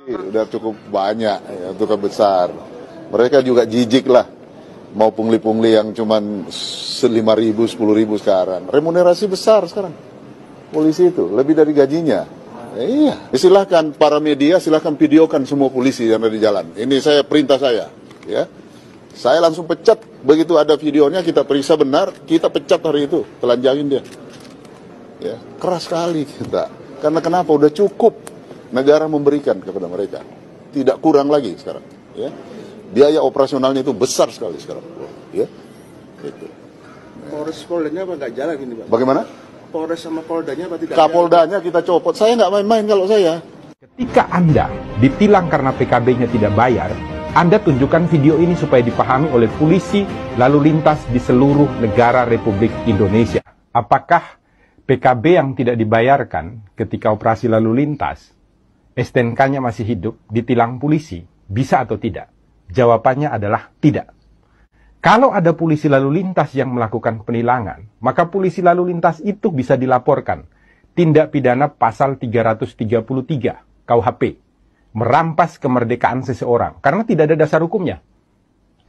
Udah cukup banyak, ya, cukup besar. Mereka juga jijik lah. Mau pungli-pungli yang cuman 5.000, 10.000 sekarang. Remunerasi besar sekarang. Polisi itu, lebih dari gajinya. Iya. Silahkan para media, silahkan videokan semua polisi yang ada di jalan. Ini saya perintah saya. Ya. Saya langsung pecat. Begitu ada videonya, kita periksa benar, kita pecat hari itu. Telanjangin dia. Ya. Keras sekali kita. Karena kenapa? Udah cukup negara memberikan kepada mereka. Tidak kurang lagi sekarang. Ya. Biaya operasionalnya itu besar sekali sekarang. Ya. Gitu. Polres Poldanya apa nggak jalan ini, Pak? Bagaimana? Polres sama Poldanya apa tidak? Kapoldanya kita copot. Saya nggak main-main kalau saya. Ketika Anda ditilang karena PKB-nya tidak bayar, Anda tunjukkan video ini supaya dipahami oleh polisi lalu lintas di seluruh negara Republik Indonesia. Apakah PKB yang tidak dibayarkan ketika operasi lalu lintas, STNK-nya masih hidup, ditilang polisi, bisa atau tidak? Jawabannya adalah tidak. Kalau ada polisi lalu lintas yang melakukan penilangan, maka polisi lalu lintas itu bisa dilaporkan. Tindak pidana pasal 333 KUHP. Merampas kemerdekaan seseorang. Karena tidak ada dasar hukumnya.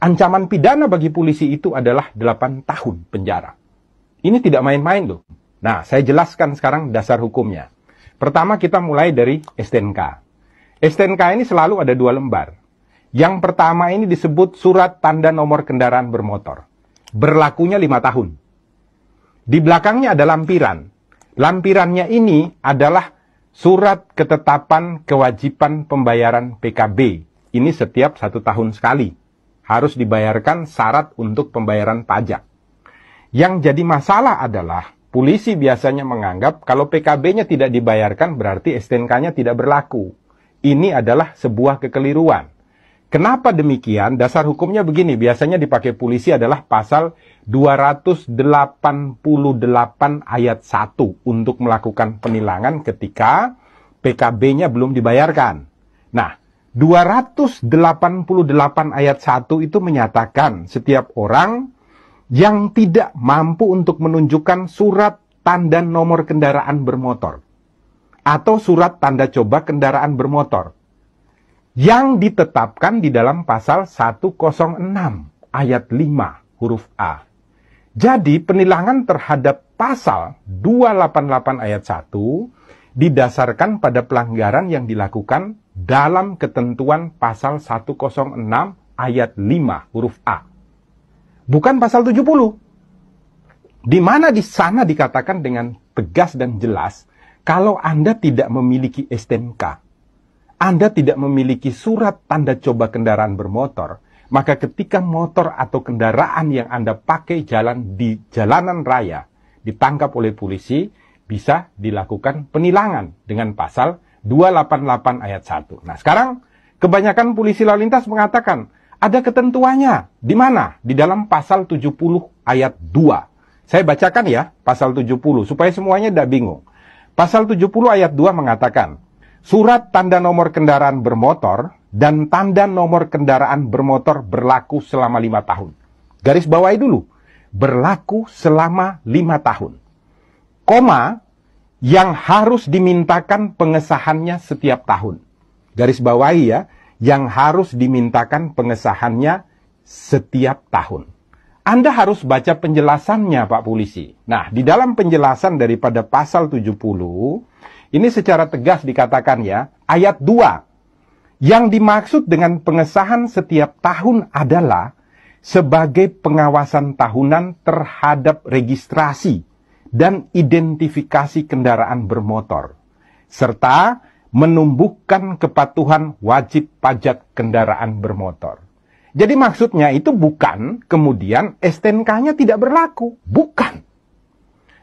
Ancaman pidana bagi polisi itu adalah 8 tahun penjara. Ini tidak main-main loh. Nah, saya jelaskan sekarang dasar hukumnya. Pertama kita mulai dari STNK. STNK ini selalu ada 2 lembar. Yang pertama ini disebut surat tanda nomor kendaraan bermotor. Berlakunya 5 tahun. Di belakangnya ada lampiran. Lampirannya ini adalah surat ketetapan kewajiban pembayaran PKB. Ini setiap 1 tahun sekali. Harus dibayarkan syarat untuk pembayaran pajak. Yang jadi masalah adalah polisi biasanya menganggap kalau PKB-nya tidak dibayarkan berarti STNK-nya tidak berlaku. Ini adalah sebuah kekeliruan. Kenapa demikian? Dasar hukumnya begini, biasanya dipakai polisi adalah pasal 288 ayat 1 untuk melakukan penilangan ketika PKB-nya belum dibayarkan. Nah, 288 ayat 1 itu menyatakan setiap orang yang tidak mampu untuk menunjukkan surat tanda nomor kendaraan bermotor atau surat tanda coba kendaraan bermotor yang ditetapkan di dalam pasal 106 ayat 5 huruf A. Jadi penilangan terhadap pasal 288 ayat 1 didasarkan pada pelanggaran yang dilakukan dalam ketentuan pasal 106 ayat 5 huruf A. Bukan pasal 70. Di mana di sana dikatakan dengan tegas dan jelas kalau Anda tidak memiliki STNK, Anda tidak memiliki surat tanda coba kendaraan bermotor, maka ketika motor atau kendaraan yang Anda pakai jalan di jalanan raya ditangkap oleh polisi, bisa dilakukan penilangan dengan pasal 288 ayat 1. Nah, sekarang kebanyakan polisi lalu lintas mengatakan ada ketentuannya. Di mana? Di dalam pasal 70 ayat 2. Saya bacakan ya, pasal 70 supaya semuanya tidak bingung. Pasal 70 ayat 2 mengatakan, surat tanda nomor kendaraan bermotor dan tanda nomor kendaraan bermotor berlaku selama 5 tahun. Garis bawahi dulu. Berlaku selama 5 tahun. Koma, yang harus dimintakan pengesahannya setiap tahun. Garis bawahi ya, yang harus dimintakan pengesahannya setiap tahun. Anda harus baca penjelasannya, Pak Polisi. Nah, di dalam penjelasan daripada pasal 70, ini secara tegas dikatakan ya, ayat 2. Yang dimaksud dengan pengesahan setiap tahun adalah sebagai pengawasan tahunan terhadap registrasi dan identifikasi kendaraan bermotor, serta menumbuhkan kepatuhan wajib pajak kendaraan bermotor. Jadi maksudnya itu bukan kemudian STNK-nya tidak berlaku. Bukan.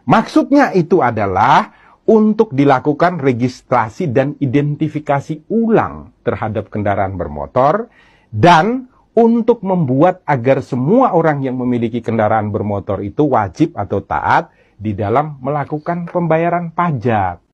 Maksudnya itu adalah untuk dilakukan registrasi dan identifikasi ulang terhadap kendaraan bermotor dan untuk membuat agar semua orang yang memiliki kendaraan bermotor itu wajib atau taat di dalam melakukan pembayaran pajak.